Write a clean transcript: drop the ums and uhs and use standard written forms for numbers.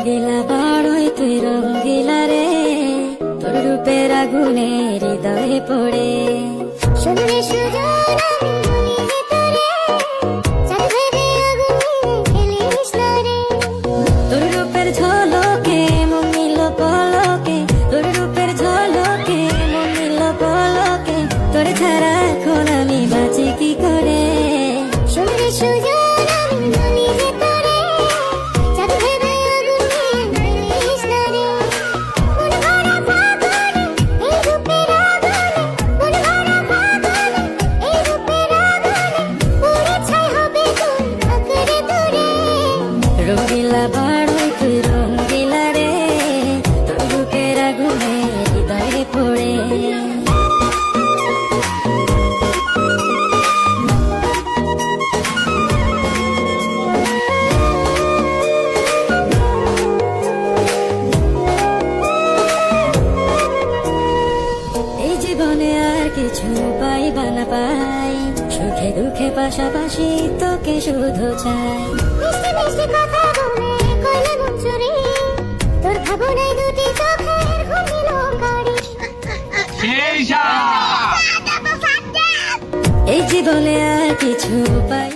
রঙ্গিলা বড়ই তুই রঙ্গিলা রে, তোর রূপের আগুনে হৃদয়ে পড়ে। শুনলে সুজন আমি বলি যে তোরে, চাঁদ ভেবে আগুনে খেলিস না রে। তোর রূপের ঝলকে মন নিল পলকে, তোর রূপের ঝলকে মন নিল পলকে, তোর ছাড়া এখন আমি বাঁচি কি করে। শুনলে সুজন আমি বলি যে তোরে, চাঁদ ভেবে আগুনে খেলিস না রে। মন ভরা ফাগুনে এই রূপের আগুনে, মন ভরা ফাগুনে এই রূপের আগুনে, পুড়ে ছাই হবে তোর আঁকড়ে ধরে। রঙ্গিলা বড়ই তুই রঙ্গিলা রে, তোর রূপের আগুনে হৃদয়ে পড়ে। এই জীবনে আর কিছু পাইবা না পাই, সুখে দুঃখে পাশাপাশি তোকে শুধু চাই। মিষ্টি মিষ্টি কথা বলে কইলে মন চুরি, তোর ভাবনায় দুটি চোখের ঘুমিল গাড়ি। এই জীবনে আর কিছু পাই